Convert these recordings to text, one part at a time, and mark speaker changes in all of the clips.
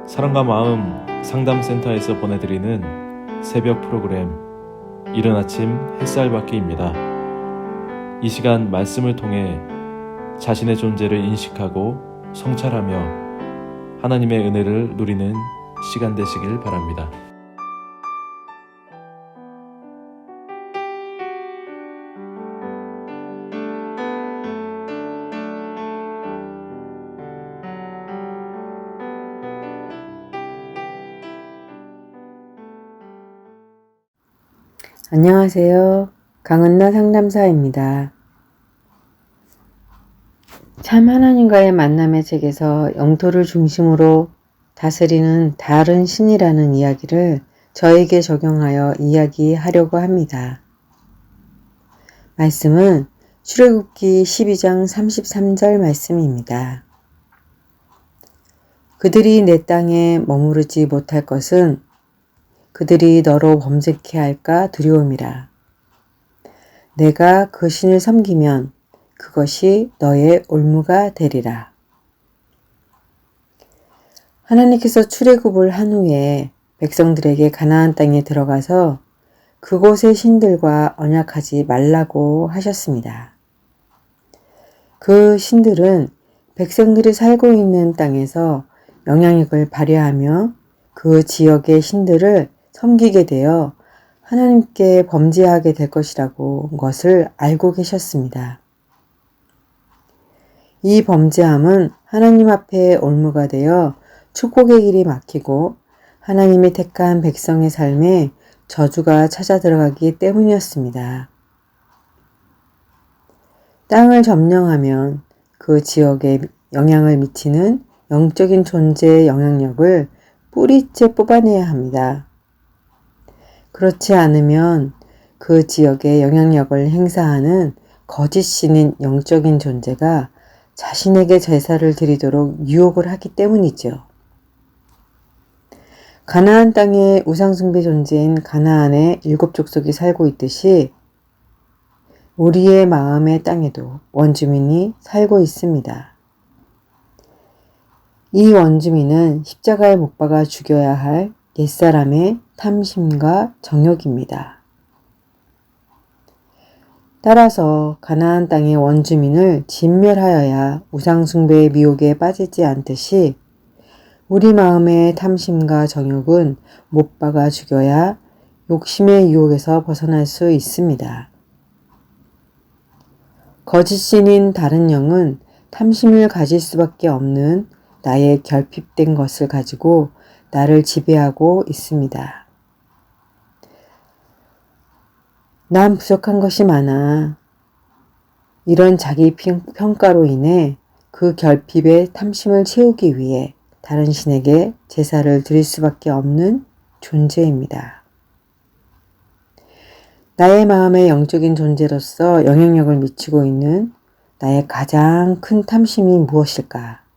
Speaker 1: 사랑과 마음 상담센터에서 보내드리는 새벽 프로그램 이른 아침 햇살 받기입니다. 이 시간 말씀을 통해 자신의 존재를 인식하고 성찰하며 하나님의 은혜를 누리는 시간 되시길 바랍니다.
Speaker 2: 안녕하세요. 강은나 상담사입니다. 참 하나님과의 만남의 책에서 영토를 중심으로 다스리는 다른 신이라는 이야기를 저에게 적용하여 이야기하려고 합니다. 말씀은 출애굽기 12장 33절 말씀입니다. 그들이 내 땅에 머무르지 못할 것은 그들이 너로 범죄케 할까 두려움이라. 내가 그 신을 섬기면 그것이 너의 올무가 되리라. 하나님께서 출애굽을 한 후에 백성들에게 가나안 땅에 들어가서 그곳의 신들과 언약하지 말라고 하셨습니다. 그 신들은 백성들이 살고 있는 땅에서 영향력을 발휘하며 그 지역의 신들을 섬기게 되어 하나님께 범죄하게 될 것을 알고 계셨습니다. 이 범죄함은 하나님 앞에 올무가 되어 축복의 길이 막히고 하나님이 택한 백성의 삶에 저주가 찾아 들어가기 때문이었습니다. 땅을 점령하면 그 지역에 영향을 미치는 영적인 존재의 영향력을 뿌리째 뽑아내야 합니다. 그렇지 않으면 그 지역에 영향력을 행사하는 거짓 신인 영적인 존재가 자신에게 제사를 드리도록 유혹을 하기 때문이죠. 가나안 땅의 우상숭배 존재인 가나안의 7족속이 살고 있듯이 우리의 마음의 땅에도 원주민이 살고 있습니다. 이 원주민은 십자가에 못 박아 죽여야 할 옛사람의 탐심과 정욕입니다. 따라서 가나안 땅의 원주민을 진멸하여야 우상숭배의 미혹에 빠지지 않듯이 우리 마음의 탐심과 정욕은 못 박아 죽여야 욕심의 유혹에서 벗어날 수 있습니다. 거짓 신인 다른 영은 탐심을 가질 수밖에 없는 나의 결핍된 것을 가지고 나를 지배하고 있습니다. 난 부족한 것이 많아. 이런 자기 평가로 인해 그 결핍의 탐심을 채우기 위해 다른 신에게 제사를 드릴 수밖에 없는 존재입니다. 나의 마음의 영적인 존재로서 영향력을 미치고 있는 나의 가장 큰 탐심이 무엇일까?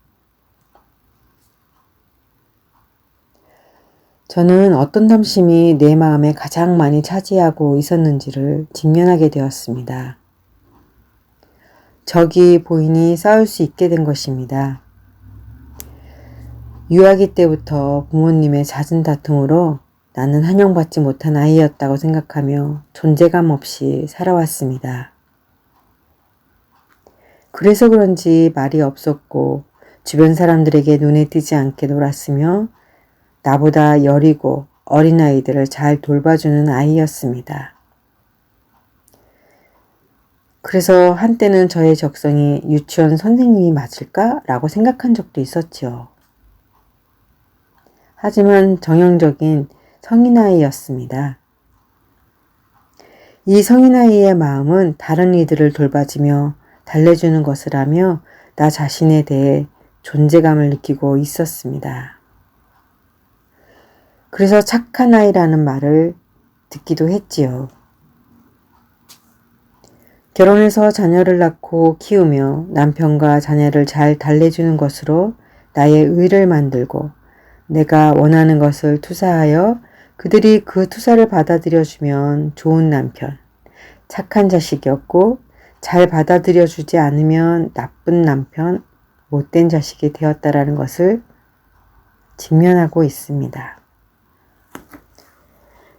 Speaker 2: 저는 어떤 탐심이 내 마음에 가장 많이 차지하고 있었는지를 직면하게 되었습니다. 적이 보이니 싸울 수 있게 된 것입니다. 유아기 때부터 부모님의 잦은 다툼으로 나는 환영받지 못한 아이였다고 생각하며 존재감 없이 살아왔습니다. 그래서 그런지 말이 없었고 주변 사람들에게 눈에 띄지 않게 놀았으며 나보다 여리고 어린아이들을 잘 돌봐주는 아이였습니다. 그래서 한때는 저의 적성이 유치원 선생님이 맞을까? 라고 생각한 적도 있었지요. 하지만 정형적인 성인아이였습니다. 이 성인아이의 마음은 다른 이들을 돌봐주며 달래주는 것을 하며 나 자신에 대해 존재감을 느끼고 있었습니다. 그래서 착한 아이라는 말을 듣기도 했지요. 결혼해서 자녀를 낳고 키우며 남편과 자녀를 잘 달래주는 것으로 나의 의를 만들고 내가 원하는 것을 투사하여 그들이 그 투사를 받아들여주면 좋은 남편, 착한 자식이었고 잘 받아들여주지 않으면 나쁜 남편, 못된 자식이 되었다라는 것을 직면하고 있습니다.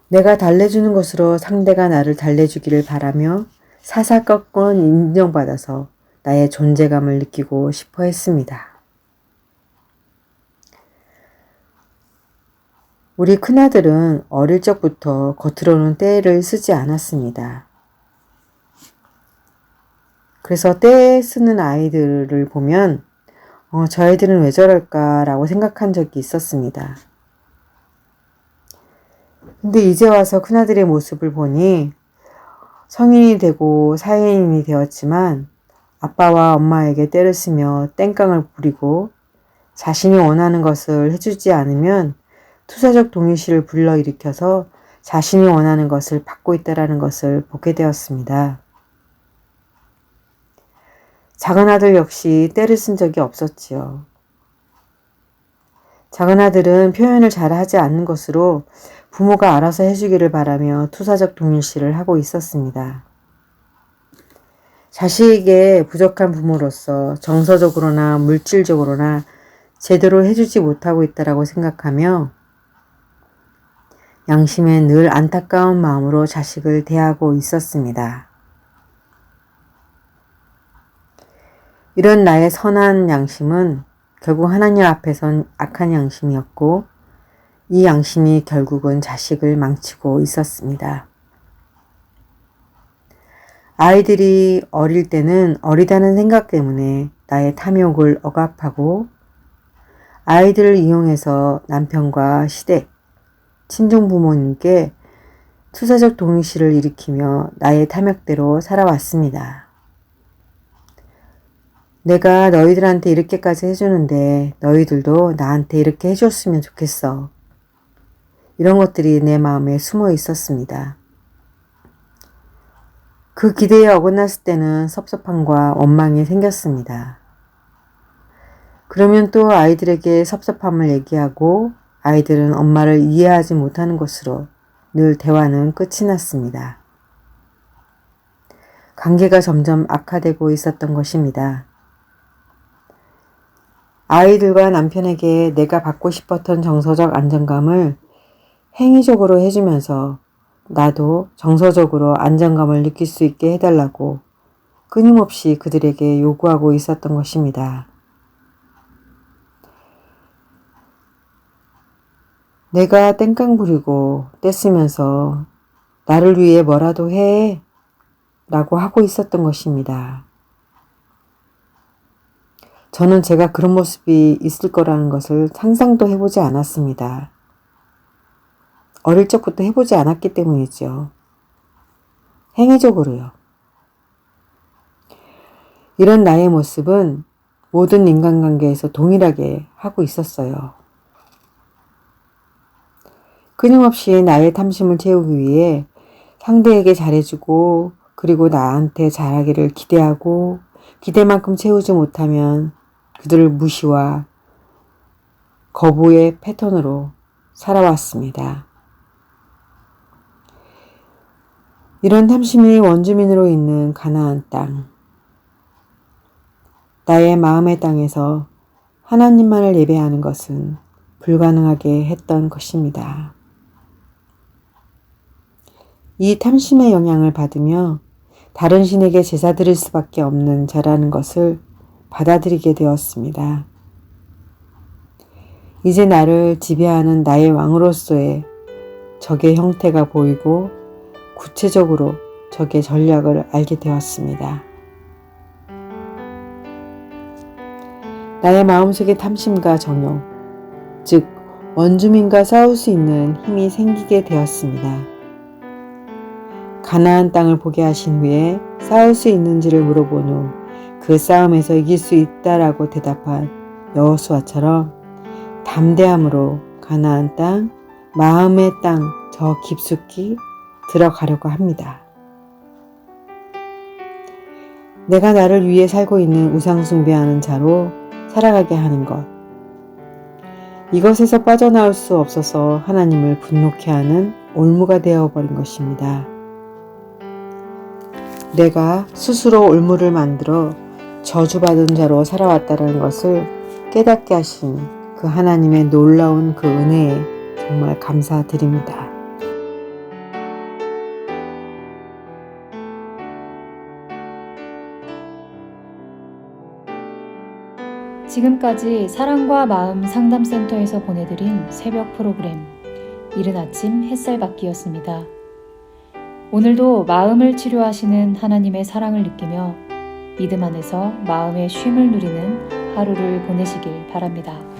Speaker 2: 내가 달래주는 것으로 상대가 나를 달래주기를 바라며 사사건건 인정받아서 나의 존재감을 느끼고 싶어 했습니다. 우리 큰아들은 어릴 적부터 겉으로는 떼를 쓰지 않았습니다. 그래서 떼 쓰는 아이들을 보면 저 아이들은 왜 저럴까라고 생각한 적이 있었습니다. 근데 이제 와서 큰아들의 모습을 보니 성인이 되고 사회인이 되었지만 아빠와 엄마에게 떼를 쓰며 땡깡을 부리고 자신이 원하는 것을 해주지 않으면 투사적 동의시를 불러일으켜서 자신이 원하는 것을 받고 있다는 것을 보게 되었습니다. 작은 아들 역시 떼를 쓴 적이 없었지요. 작은 아들은 표현을 잘 하지 않는 것으로 부모가 알아서 해주기를 바라며 투사적 동일시를 하고 있었습니다. 자식에게 부족한 부모로서 정서적으로나 물질적으로나 제대로 해주지 못하고 있다고 생각하며 양심에 늘 안타까운 마음으로 자식을 대하고 있었습니다. 이런 나의 선한 양심은 결국 하나님 앞에선 악한 양심이었고 이 양심이 결국은 자식을 망치고 있었습니다. 아이들이 어릴 때는 어리다는 생각 때문에 나의 탐욕을 억압하고 아이들을 이용해서 남편과 시댁, 친정 부모님께 투사적 동의시를 일으키며 나의 탐욕대로 살아왔습니다. 내가 너희들한테 이렇게까지 해주는데 너희들도 나한테 이렇게 해줬으면 좋겠어. 이런 것들이 내 마음에 숨어 있었습니다. 그 기대에 어긋났을 때는 섭섭함과 원망이 생겼습니다. 그러면 또 아이들에게 섭섭함을 얘기하고 아이들은 엄마를 이해하지 못하는 것으로 늘 대화는 끝이 났습니다. 관계가 점점 악화되고 있었던 것입니다. 아이들과 남편에게 내가 받고 싶었던 정서적 안정감을 행위적으로 해주면서 나도 정서적으로 안정감을 느낄 수 있게 해달라고 끊임없이 그들에게 요구하고 있었던 것입니다. 내가 땡깡 부리고 떼쓰면서 나를 위해 뭐라도 해 라고 하고 있었던 것입니다. 저는 제가 그런 모습이 있을 거라는 것을 상상도 해보지 않았습니다. 어릴 적부터 해보지 않았기 때문이죠. 행위적으로요. 이런 나의 모습은 모든 인간관계에서 동일하게 하고 있었어요. 끊임없이 나의 탐심을 채우기 위해 상대에게 잘해주고 그리고 나한테 잘하기를 기대하고 기대만큼 채우지 못하면 그들을 무시와 거부의 패턴으로 살아왔습니다. 이런 탐심이 원주민으로 있는 가나안 땅, 나의 마음의 땅에서 하나님만을 예배하는 것은 불가능하게 했던 것입니다. 이 탐심의 영향을 받으며 다른 신에게 제사 드릴 수밖에 없는 자라는 것을 받아들이게 되었습니다. 이제 나를 지배하는 나의 왕으로서의 적의 형태가 보이고 구체적으로 적의 전략을 알게 되었습니다. 나의 마음속의 탐심과 정욕, 즉 원주민과 싸울 수 있는 힘이 생기게 되었습니다. 가나안 땅을 보게 하신 후에 싸울 수 있는지를 물어본 후 그 싸움에서 이길 수 있다라고 대답한 여호수아처럼 담대함으로 가나안 땅, 마음의 땅 저 깊숙이 들어가려고 합니다. 내가 나를 위해 살고 있는 우상 숭배하는 자로 살아가게 하는 것. 이것에서 빠져나올 수 없어서 하나님을 분노케 하는 올무가 되어버린 것입니다. 내가 스스로 올무를 만들어 저주받은 자로 살아왔다는 것을 깨닫게 하신 그 하나님의 놀라운 그 은혜에 정말 감사드립니다.
Speaker 3: 지금까지 사랑과 마음 상담센터에서 보내드린 새벽 프로그램 이른 아침 햇살받기였습니다. 오늘도 마음을 치료하시는 하나님의 사랑을 느끼며 믿음 안에서 마음의 쉼을 누리는 하루를 보내시길 바랍니다.